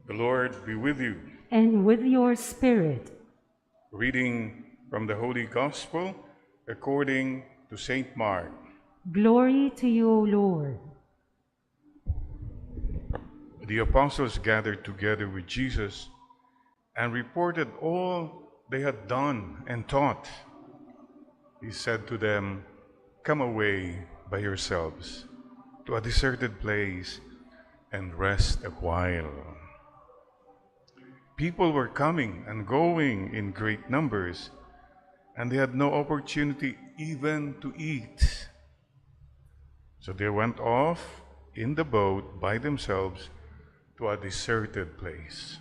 The Lord be with you. And with your spirit. Reading from the Holy Gospel according to St. Mark. Glory to you, O Lord. The apostles gathered together with Jesus and reported all they had done and taught. He said to them, "Come away by yourselves to a deserted place and rest a while." People were coming and going in great numbers, and they had no opportunity even to eat. So they went off in the boat by themselves to a deserted place.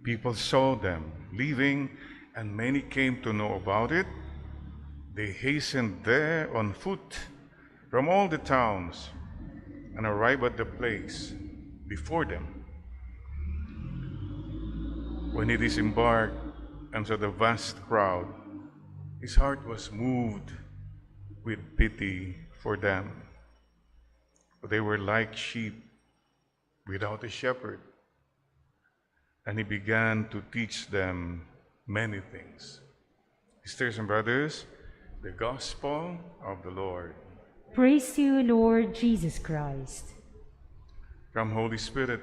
People saw them leaving, and many came to know about it. They hastened there on foot from all the towns and arrived at the place before them. When he disembarked and saw the vast crowd, his heart was moved with pity for them. For they were like sheep without a shepherd. And he began to teach them many things. Sisters and brothers, the Gospel of the Lord. Praise to you, Lord Jesus Christ. Come, Holy Spirit,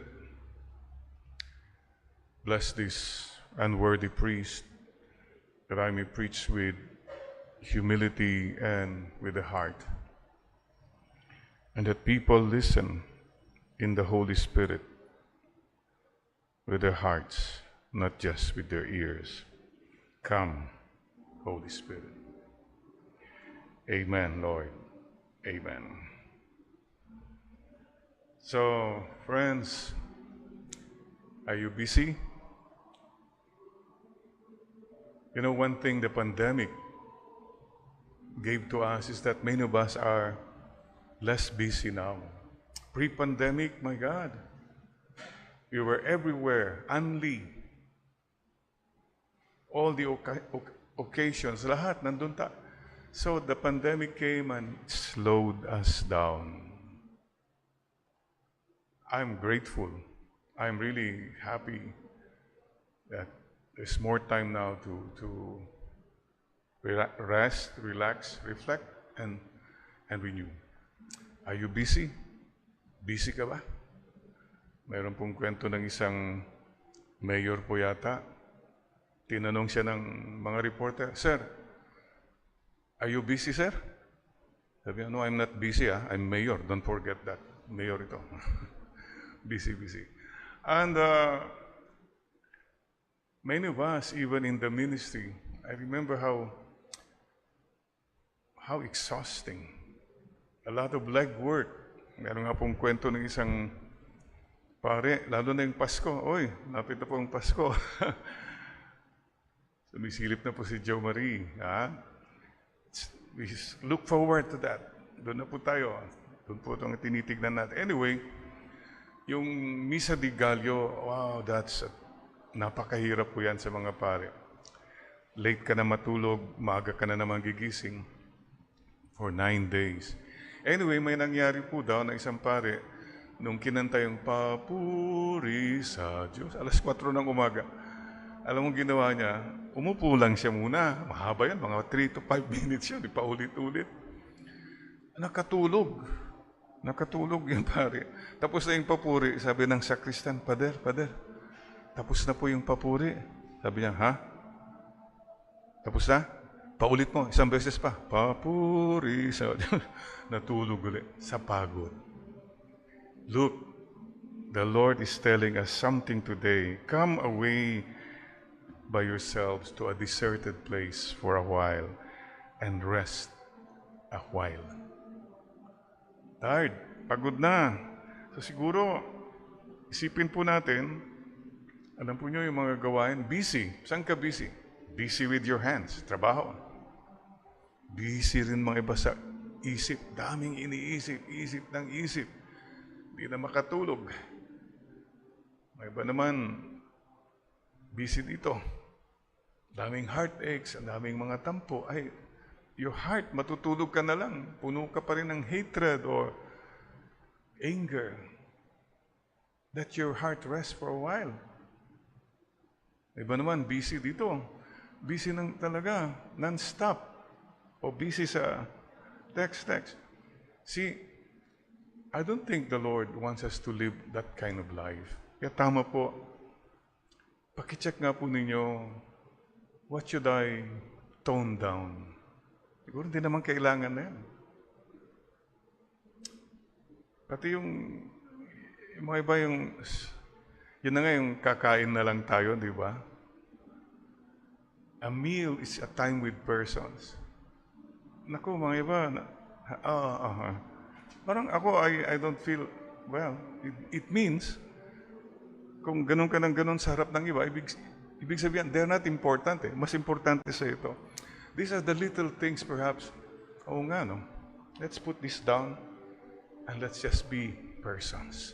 bless this unworthy priest, that I may preach with humility and with the heart, and that people listen in the Holy Spirit with their hearts, not just with their ears. Come, Holy Spirit. Amen, Lord. Amen. So, friends, are you busy? You know, one thing the pandemic gave to us is that many of us are less busy now. Pre-pandemic, my God, we were everywhere, only. All the occasions, lahat, nandun ta. So the pandemic came and slowed us down. I'm grateful. I'm really happy that there's more time now to rest, relax, reflect, and renew. Are you busy? Busy ka ba? Mayroon pong kwento ng isang mayor po yata. Tinanong siya ng mga reporter, "Sir, are you busy, sir?" Sabi niya, "No, I'm not busy. I'm mayor. Don't forget that. Mayor ito." Busy. And many of us, even in the ministry, I remember how exhausting. A lot of legwork. Meron nga pong kwento ng isang pare, lalo na yung Pasko. Oy, lapit na po ang Pasko. Sumisilip na po si Jo Marie. We look forward to that. Doon na po tayo. Doon po itong tinitignan natin. Anyway, yung Misa di Gallo, wow, napakahirap po yan sa mga pare. Late ka na matulog, maaga ka na naman gigising for 9 days. Anyway, may nangyari po daw na isang pare, nung kinanta yung "Papuri sa Diyos", alas 4 ng umaga. Alam mo ginawa niya? Umupo lang siya muna. Mahaba yan, mga 3 to 5 minutes yun, paulit-ulit. Nakatulog yung pare. Tapos na yung papuri, sabi ng sakristan, Pader, tapos na po yung papuri." Sabi niya, "Ha? Tapos na? Paulit mo, isang beses pa. Papuri sa..." Natulog ulit sa pagod. Look, the Lord is telling us something today. Come away by yourselves to a deserted place for a while and rest a while. Tired, pagod na. So siguro, isipin po natin, alam po nyo yung mga gawain, busy. Saan ka busy? Busy with your hands, trabaho. Busy rin mga iba sa isip, daming iniisip, isip ng isip. Hindi na makatulog. May iba naman, busy dito. Daming heartaches, ang daming mga tampo. Ay, your heart, matutulog ka na lang. Puno ka pa rin ng hatred or anger. Let your heart rest for a while. Iba naman, busy dito. Busy nang talaga, non-stop. O busy sa text. See, I don't think the Lord wants us to live that kind of life. Kaya tama po, pakicheck nga po ninyo, what should I tone down? Siguro hindi naman kailangan na yan. Pati yung mga iba yun na nga yung kakain na lang tayo, di ba? A meal is a time with persons. Naku, mga iba, parang ako, I don't feel, well, it means, kung ganun ka ng ganun sa harap ng iba, ibig sabihin, they're not important eh. Mas importante sa ito. These are the little things perhaps, oo nga, no? Let's put this down and let's just be persons.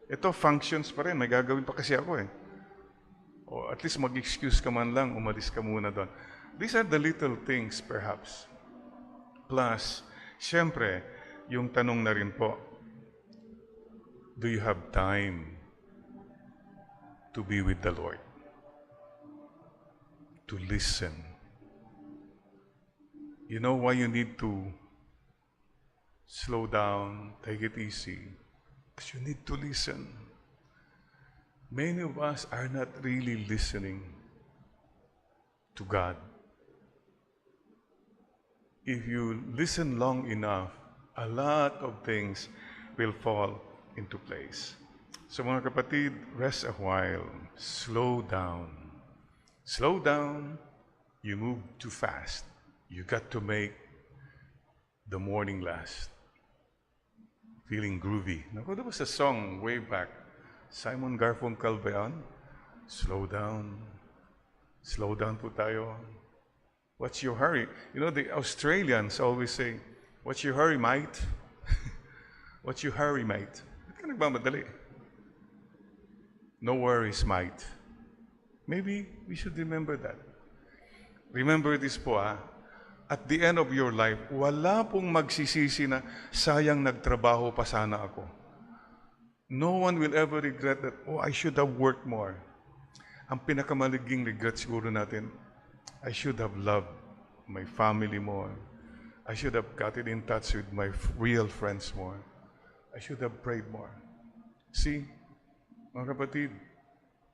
Ito, functions pa rin. May gagawin pa kasi ako eh. O at least mag-excuse ka man lang, umalis ka muna doon. These are the little things perhaps. Plus, syempre, yung tanong na rin po, do you have time to be with the Lord? To listen. You know why you need to slow down, take it easy? Because you need to listen. Many of us are not really listening to God. If you listen long enough, a lot of things will fall into place. So mga kapatid, rest a while. Slow down. Slow down. You move too fast. You got to make the morning last. Feeling groovy. Naku, there was a song way back. Simon Garfunkel ba yan? Slow down. Slow down po tayo. What's your hurry? You know, the Australians always say, what's your hurry, mate? What's your hurry, mate? Ba't ka nagmamadali? No worries, mate. Maybe we should remember that. Remember this po, at the end of your life, wala pong magsisisi na sayang nagtrabaho pa sana ako. No one will ever regret that, oh, I should have worked more. Ang pinakamaliging regret siguro natin, I should have loved my family more. I should have gotten in touch with my real friends more. I should have prayed more. See, mga kapatid,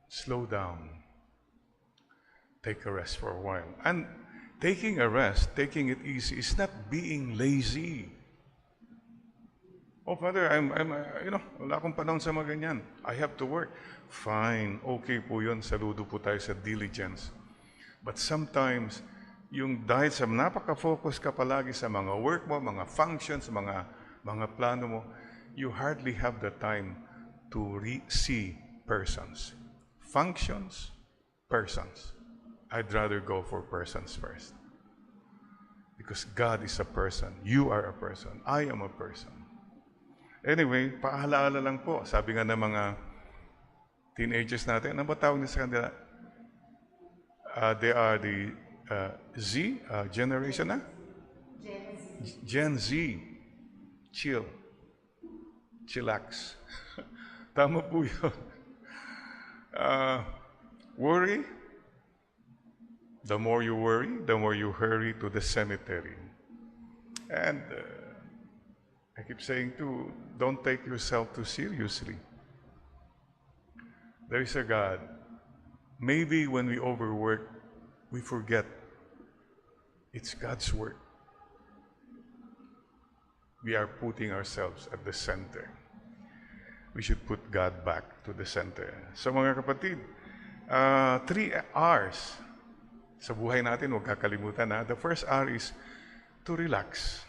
slow down. Take a rest for a while. And taking a rest, taking it easy, is not being lazy. Oh, Father, wala akong panahon sa mga ganyan. I have to work. Fine, okay po yun. Saludo po tayo sa diligence. But sometimes, yung dahil sa napaka-focus ka palagi sa mga work mo, mga functions, mga plano mo, you hardly have the time to see persons. Functions, persons. I'd rather go for persons first. Because God is a person. You are a person. I am a person. Anyway, paalaala lang po. Sabi nga ng mga teenagers natin, ano ba tawag niya sa kanila? They are the Z generation na? Gen Z. Chill. Chillax. Tama po yun. Worry. The more you worry, the more you hurry to the cemetery. And I keep saying too, don't take yourself too seriously. There is a God. Maybe when we overwork, we forget it's God's work. We are putting ourselves at the center. We should put God back to the center. So mga kapatid, 3 R's sa buhay natin, huwag kakalimutan na. The first R is to relax.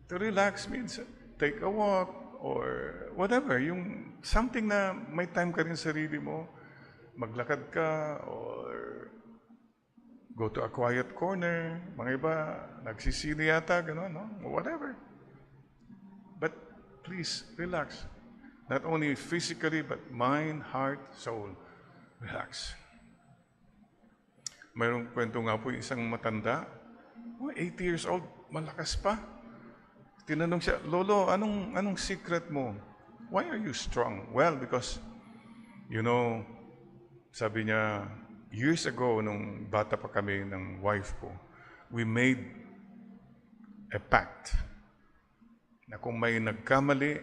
To relax means take a walk or whatever. Yung something na may time ka rin sarili mo, maglakad ka or go to a quiet corner. Mga iba, nagsisili yata, gano'n, no? Whatever. But please, relax. Not only physically, but mind, heart, soul. Relax. Mayroong kwento nga po isang matanda, 80 years old, malakas pa. Tinanong siya, Lolo, anong secret mo? Why are you strong? Well, because, sabi niya, years ago, nung bata pa kami ng wife ko, we made a pact na kung may nagkamali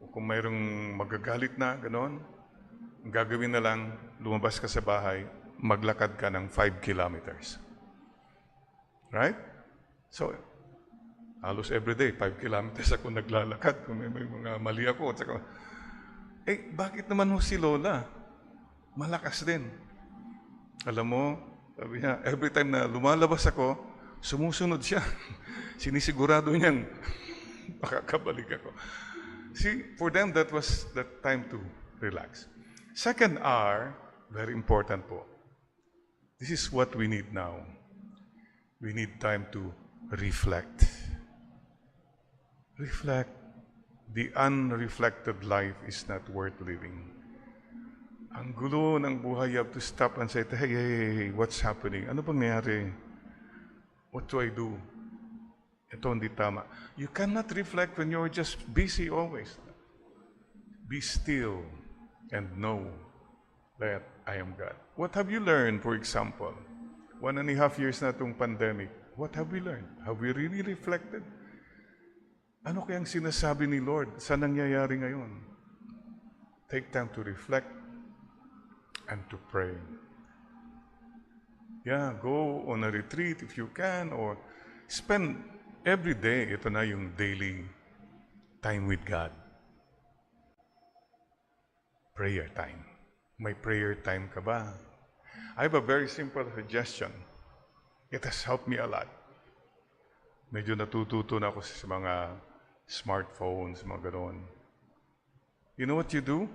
o kung mayroong magagalit na, ganon, ang gagawin na lang, lumabas ka sa bahay, maglakad ka ng 5 kilometers. Right? So, halos everyday, 5 kilometers ako naglalakad kung may mga mali ako. Saka, bakit naman ho si Lola? Malakas din. Alam mo, sabi niya, every time na lumalabas ako, sumusunod siya. Sinisigurado niyang makakabalik ako. See, for them, that was the time to relax. Second R, very important po. This is what we need now. We need time to reflect. Reflect. The unreflected life is not worth living. Ang gulo ng buhay, you have to stop and say, hey, what's happening? Ano bang nangyari? What do I do? Ito hindi tama. You cannot reflect when you're just busy always. Be still and know that I am God. What have you learned, for example? 1.5 years na itong pandemic. What have we learned? Have we really reflected? Ano kayang sinasabi ni Lord sa nangyayari ngayon? Take time to reflect and to pray. Yeah, go on a retreat if you can, or spend every day, ito na yung daily time with God. Prayer time. May prayer time ka ba? I have a very simple suggestion. It has helped me a lot. Medyo natututo na ako sa mga smartphones, mga gano'n. You know what you do?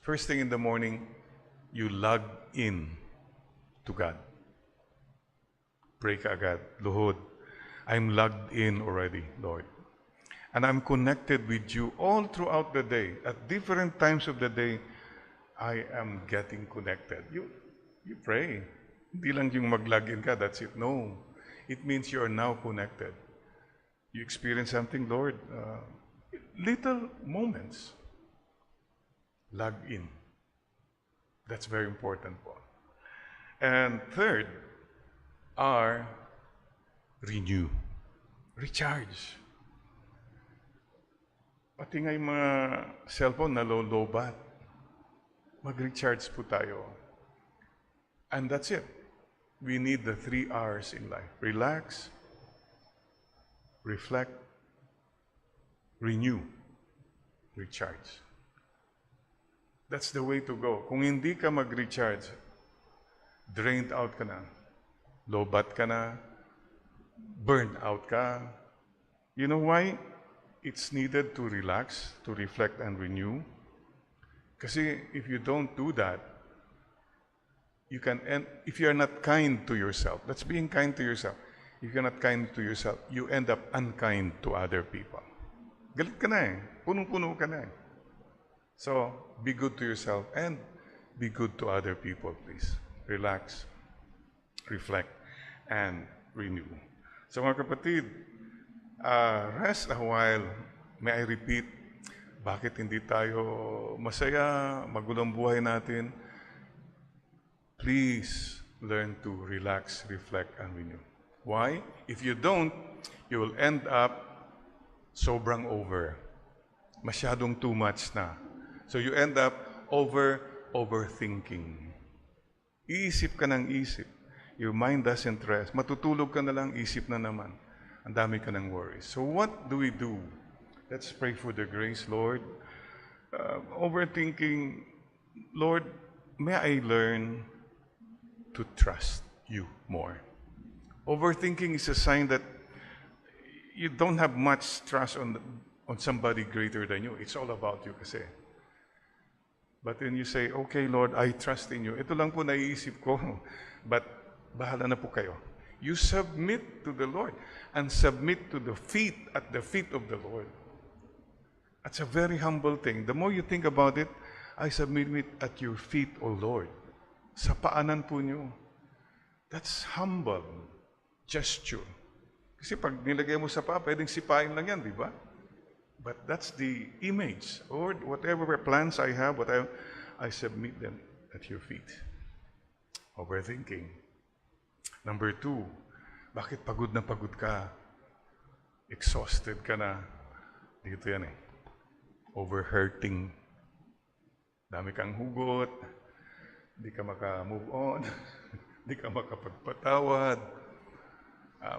First thing in the morning, you log in to God. Pray ka agad, Lord, I'm logged in already, Lord. And I'm connected with you all throughout the day. At different times of the day, I am getting connected. You pray. Hindi lang yung mag-login ka, that's it. No. It means you are now connected. You experience something, Lord. Little moments. Log in. That's very important po. And third, R, renew. Recharge. Pati nga yung mga cellphone na low-bat. Mag-recharge po tayo. And that's it. We need the 3 R's in life. Relax, reflect, renew, recharge. That's the way to go. Kung hindi ka mag-recharge, drained out ka na, low-bat ka na, burned out ka. You know why it's needed to relax, to reflect and renew? Kasi if you don't do that, you can end, if you're not kind to yourself, that's being kind to yourself. If you're not kind to yourself, you end up unkind to other people. Galit ka na eh. Punong-puno ka na eh. So, be good to yourself and be good to other people, please. Relax, reflect, and renew. So mga kapatid, rest a while. May I repeat, bakit hindi tayo masaya, magulong buhay natin? Please learn to relax, reflect, and renew. Why? If you don't, you will end up sobrang over. Masyadong too much na. So you end up overthinking. Iisip ka ng isip. Your mind doesn't rest. Matutulog ka na lang, isip na naman. Ang dami ka ng worries. So what do we do? Let's pray for the grace, Lord. Overthinking, Lord, may I learn to trust you more. Overthinking is a sign that you don't have much trust on somebody greater than you. It's all about you kasi. But then you say, okay, Lord, I trust in you. Ito lang po naiisip ko. But bahala na po kayo. You submit to the Lord and submit to the feet, at the feet of the Lord. That's a very humble thing. The more you think about it, I submit it at your feet, O Lord. Sa paanan po niyo. That's humble gesture. Kasi pag nilagay mo sa paa, pwedeng sipain lang yan, di ba? But that's the image. Lord, whatever plans I have, I submit them at your feet. Overthinking. Number 2, bakit pagod na pagod ka? Exhausted ka na. Dito yan eh. Overhurting. Dami kang hugot. Di ka maka-move on. Di ka makapagpatawad.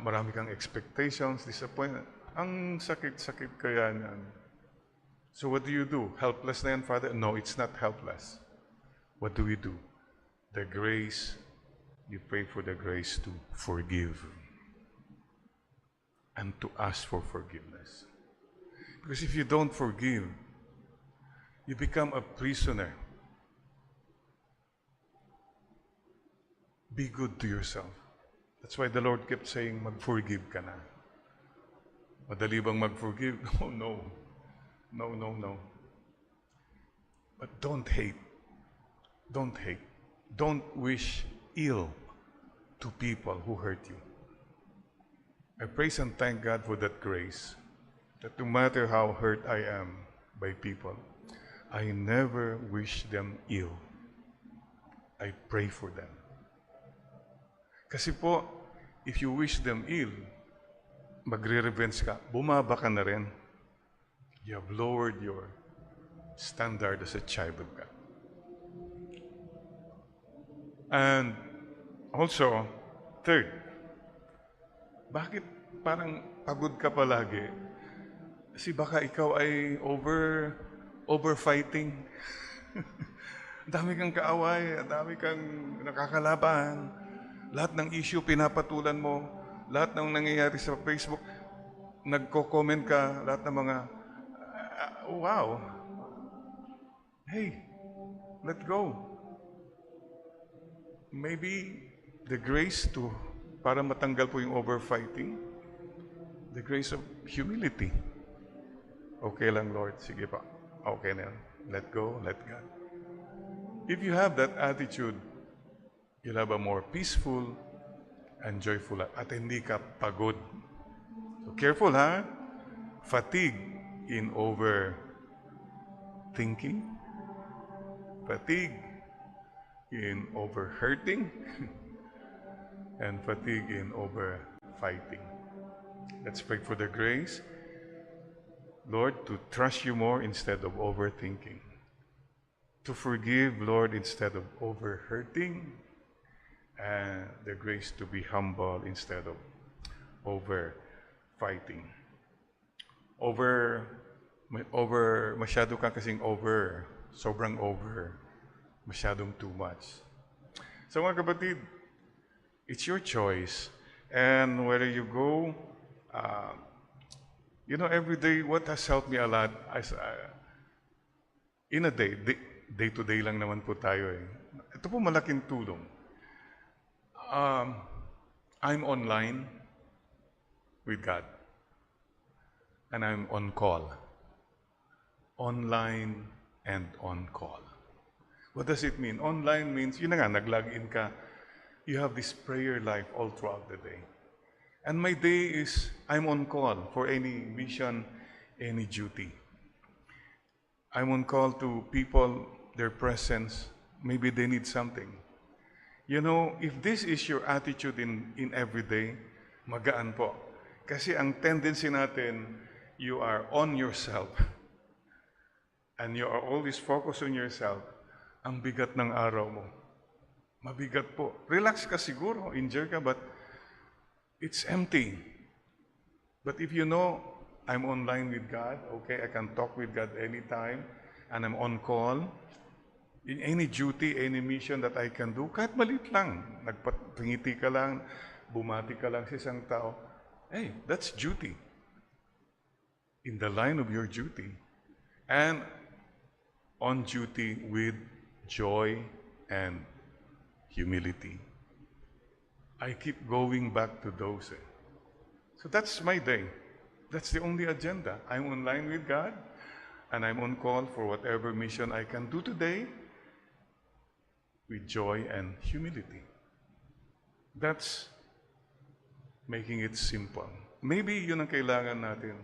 Marami kang expectations, disappointment. Ang sakit-sakit kaya niyan. So what do you do? Helpless na yan, Father? No, it's not helpless. What do we do? The grace, you pray for the grace to forgive and to ask for forgiveness. Because if you don't forgive, you become a prisoner. Be good to yourself. That's why the Lord kept saying, mag-forgive ka na. Madali bang mag-forgive? No. But don't hate. Don't hate. Don't wish ill to people who hurt you. I praise and thank God for that grace, that no matter how hurt I am by people, I never wish them ill. I pray for them. Kasi po, if you wish them ill, magre-revenge ka, bumaba ka na rin. You have lowered your standard as a child of God. And also, third, bakit parang pagod ka palagi? Kasi baka ikaw ay over-fighting. Dami kang kaaway, dami kang nakakalaban. Lahat ng issue pinapatulan mo, lahat ng nangyayari sa Facebook, nagko-comment ka, lahat ng mga, wow. Hey, let go. Maybe the grace para matanggal po yung overfighting, the grace of humility. Okay lang, Lord. Sige pa. Okay na yan. Let go, let God. If you have that attitude, you'll have a more peaceful and joyful life. At hindi ka pagod. So careful, ha? Fatigue in overthinking. Fatigue in overhurting. And fatigue in overfighting. Let's pray for the grace, Lord, to trust you more instead of overthinking. To forgive, Lord, instead of overhurting. And the grace to be humble instead of overfighting. Masyado ka kasing sobrang over, masyadong too much. So mga kapatid, it's your choice. And whether you go, every day, what has helped me a lot, in a day-to-day lang naman po tayo eh. Ito po malaking tulong. I'm online with God. And I'm on call. Online and on call. What does it mean? Online means, yun na nga, nag-log-in ka. You have this prayer life all throughout the day. And my day is, I'm on call for any mission, any duty. I'm on call to people, their presence, maybe they need something. If this is your attitude in every day, magaan po. Kasi ang tendency natin, you are on yourself. And you are always focused on yourself. Ang bigat ng araw mo. Mabigat po. Relax ka siguro, enjoy ka, but it's empty. But if you know, I'm online with God, okay, I can talk with God anytime, and I'm on call, in any duty, any mission that I can do, kahit maliit lang, nagpangiti ka lang, bumati ka lang sa isang tao, hey, that's duty. In the line of your duty. And on duty with joy and humility. I keep going back to those. So that's my day. That's the only agenda. I'm online with God, and I'm on call for whatever mission I can do today with joy and humility. That's making it simple. Maybe yun ang kailangan natin.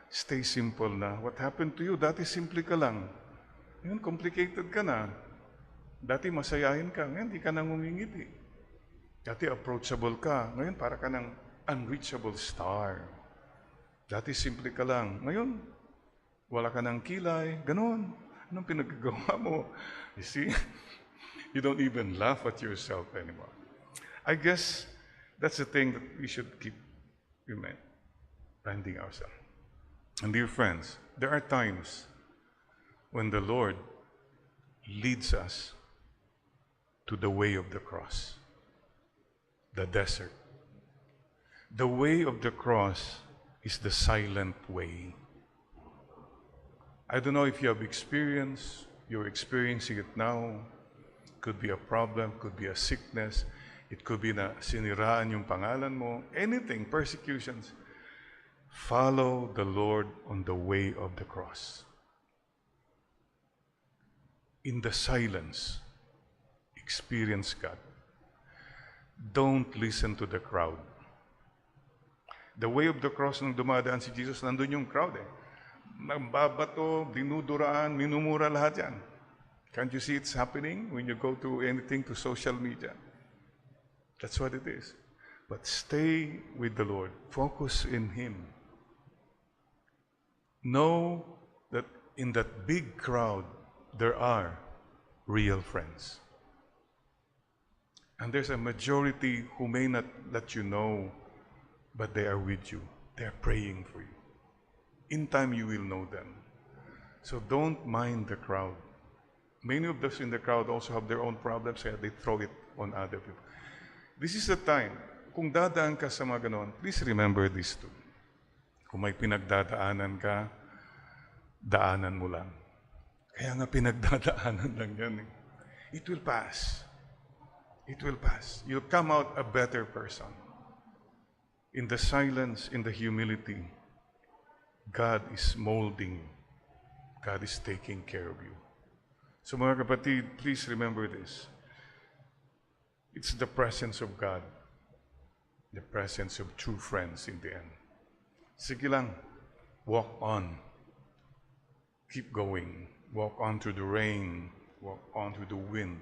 stay simple na. What happened to you? Dati simple ka lang. Ngayon, complicated ka na. Dati masayahin ka. Ngayon, di ka nang ngumingiti. Dati approachable ka. Ngayon, para ka ng unreachable star. Dati simple ka lang. Ngayon, wala ka ng kilay. Ganon. Anong pinagagawa mo? You see? You don't even laugh at yourself anymore. I guess that's the thing that we should keep reminding ourselves. And dear friends, there are times when the Lord leads us to the way of the cross, the desert. The way of the cross is the silent way. I don't know if you have experienced, you're experiencing it now. Could be a problem, could be a sickness, it could be na siniraan yung pangalan mo, anything, persecutions. Follow the Lord on the way of the cross. In the silence, experience God. Don't listen to the crowd. The way of the cross, nung dumadaan si Jesus, nandun yung crowd eh. Nambabato, dinuduraan, minumura lahat yan. Can't you see it's happening when you go to anything to social media? That's what it is. But stay with the Lord. Focus in Him. Know that in that big crowd, there are real friends. And there's a majority who may not let you know, but they are with you. They are praying for you. In time, you will know them. So don't mind the crowd. Many of those in the crowd also have their own problems, kaya they throw it on other people. This is the time. Kung dadaan ka sa mga ganon, please remember this too. Kung may pinagdadaanan ka, daanan mo lang. Kaya nga pinagdadaanan lang yan. It will pass. It will pass. You'll come out a better person. In the silence, in the humility, God is molding. God is taking care of you. So mga kapatid, please remember this. It's the presence of God, the presence of true friends in the end. Sige lang, walk on. Keep going. Walk on through the rain. Walk on through the wind.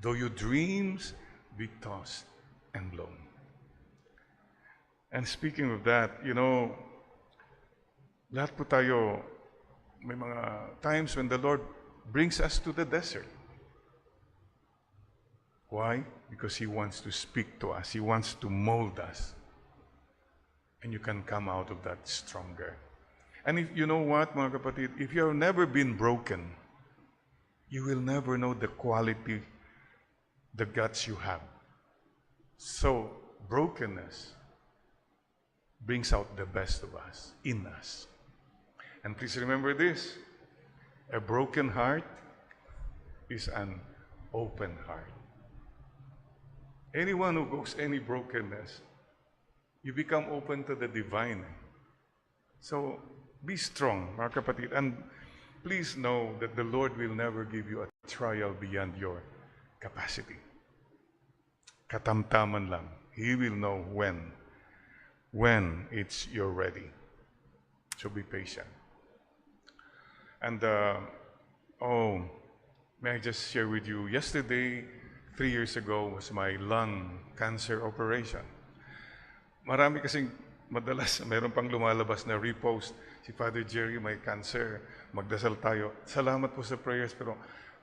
Though your dreams be tossed and blown. And speaking of that, lahat po tayo, may mga times when the Lord brings us to the desert. Why? Because He wants to speak to us. He wants to mold us. And you can come out of that stronger. And if you know what, mga kapatid, if you have never been broken, you will never know the quality, the guts you have. So, brokenness brings out the best of us, in us. And please remember this, a broken heart is an open heart. Anyone who goes any brokenness, you become open to the divine. So, be strong, mga kapatid. And please know that the Lord will never give you a trial beyond your capacity. Katamtaman lang. He will know when you're ready. So be patient. And, may I just share with you, yesterday, 3 years ago, was my lung cancer operation. Marami kasing madalas, mayroon pang lumalabas na repost, si Father Jerry may cancer, magdasal tayo. Salamat po sa prayers, pero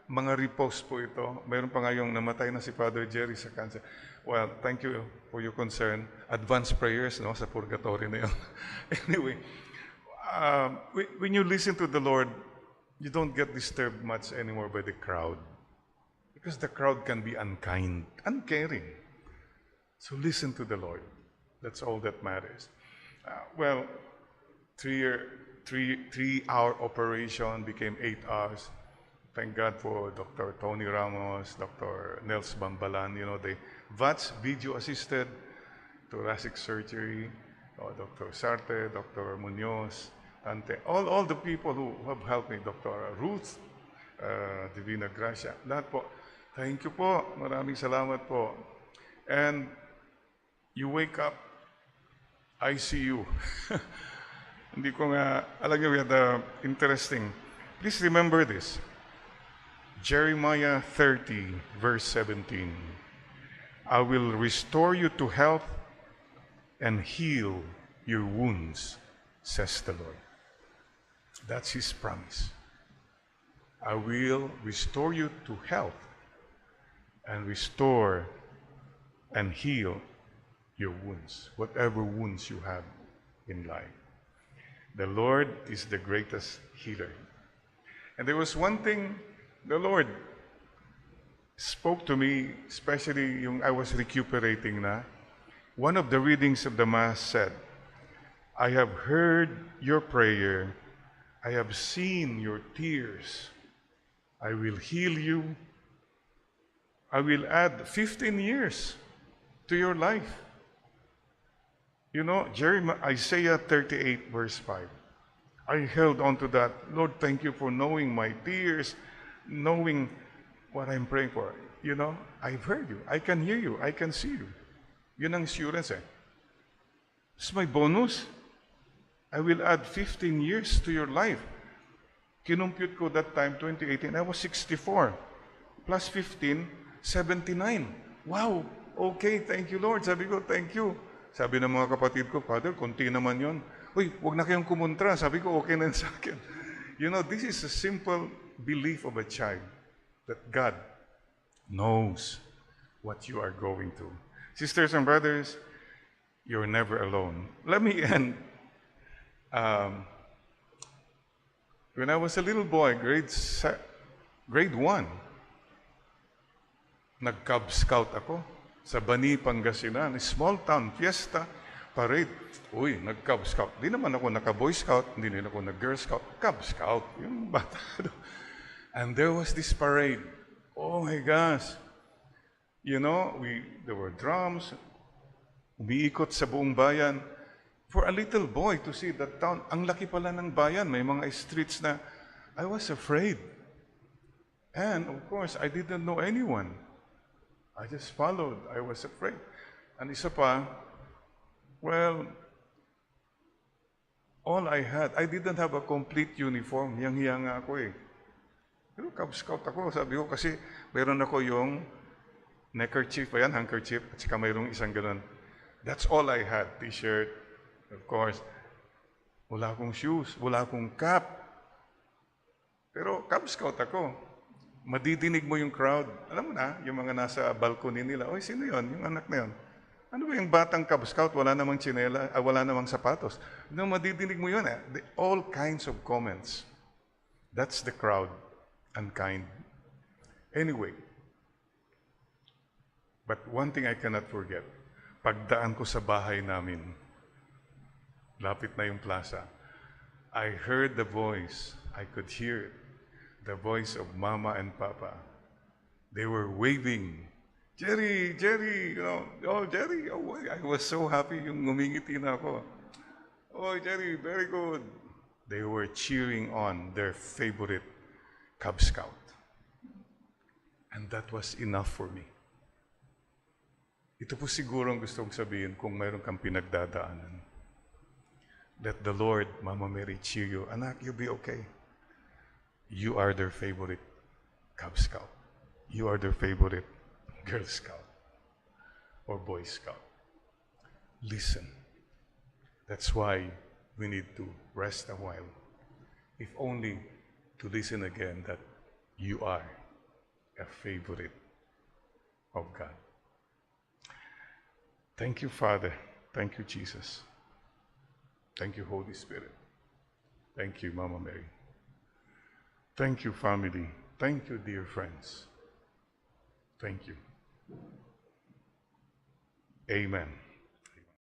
mga repost po ito. Mayroon pa ngayong namatay na si Father Jerry sa cancer. Well, thank you for your concern. Advanced prayers, no, sa purgatory na yun. Anyway, when you listen to the Lord, you don't get disturbed much anymore by the crowd. Because the crowd can be unkind, uncaring. So listen to the Lord. That's all that matters. 3-hour operation became 8 hours. Thank God for Dr. Tony Ramos, Dr. Nels Bambalan. The VATS, video-assisted thoracic surgery, Dr. Sarte, Dr. Munoz, Tante, all the people who have helped me, Dr. Ruth, Divina Gracia, lahat po. Thank you po. Maraming salamat po. And you wake up, ICU. Hindi ko nga, alam niyo, we had interesting. Please remember this. Jeremiah 30, verse 17. I will restore you to health and heal your wounds, says the Lord. That's His promise. I will restore you to health and restore and heal your wounds, whatever wounds you have in life. The Lord is the greatest healer. And there was one thing the Lord spoke to me, especially yung I was recuperating na. One of the readings of the Mass said, I have heard your prayer. I have seen your tears. I will heal you. I will add 15 years to your life. You know, Isaiah 38, verse 5. I held on to that. Lord, thank you for knowing my tears, knowing what I'm praying for. You know, I've heard you. I can hear you. I can see you. Yun ang assurance eh. It's my bonus. I will add 15 years to your life. Kinumpute ko that time, 2018, I was 64. Plus 15, 79. Wow! Okay, thank you, Lord. Sabi ko, thank you. Sabi ng mga kapatid ko, Father, konti naman yon. Uy, huwag na kayong kumontra. Sabi ko, okay na sa akin. You know, this is a simple belief of a child that God knows what you are going through. Sisters and brothers, you're never alone. Let me end. When I was a little boy, grade 1, nag-Cub Scout ako sa Bani, Pangasinan, small town, fiesta, parade. Uy, nag-Cub Scout. Di naman ako naka-Boy Scout, hindi rin ako nag-Girl Scout. Cub Scout, yung bata. And there was this parade. Oh my gosh. You know, there were drums, umiikot sa buong bayan. For a little boy to see that town, ang laki pala ng bayan, may mga streets na I was afraid. And of course, I didn't know anyone. I just followed. I was afraid. And isa pa, well, all I had, I didn't have a complete uniform. Hiyang-hiya nga ako eh. Pero Cub Scout ako, sabi ko, kasi meron ako yung neckerchief ba yan, handkerchief, at saka mayroong isang ganun. That's all I had, t-shirt, of course. Wala akong shoes, wala akong cap. Pero Cub Scout ako. Madidinig mo yung crowd. Alam mo na, yung mga nasa balcony nila, oy, sino yon? Yung anak na yon. Ano ba yung batang Cub Scout? Wala namang tsinela, wala namang sapatos. No, madidinig mo yun eh. All kinds of comments. That's the crowd. Unkind. Anyway, but one thing I cannot forget, pagdaan ko sa bahay namin, lapit na yung plaza, I heard the voice, I could hear it, the voice of Mama and Papa. They were waving, Jerry, Jerry, you know, oh, Jerry, oh, I was so happy, yung ngumingiti na ako. Oh, Jerry, very good. They were cheering on their favorite Cub Scout. And that was enough for me. Ito po siguro ang gusto kong sabihin kung mayroon kang pinagdadaanan. Let the Lord, Mama Mary, cheer you. Anak, you'll be okay. You are their favorite Cub Scout. You are their favorite Girl Scout or Boy Scout. Listen. That's why we need to rest a while. If only to listen again that you are a favorite of God. Thank you, Father. Thank you, Jesus. Thank you, Holy Spirit. Thank you, Mama Mary. Thank you, family. Thank you, dear friends. Thank you. Amen.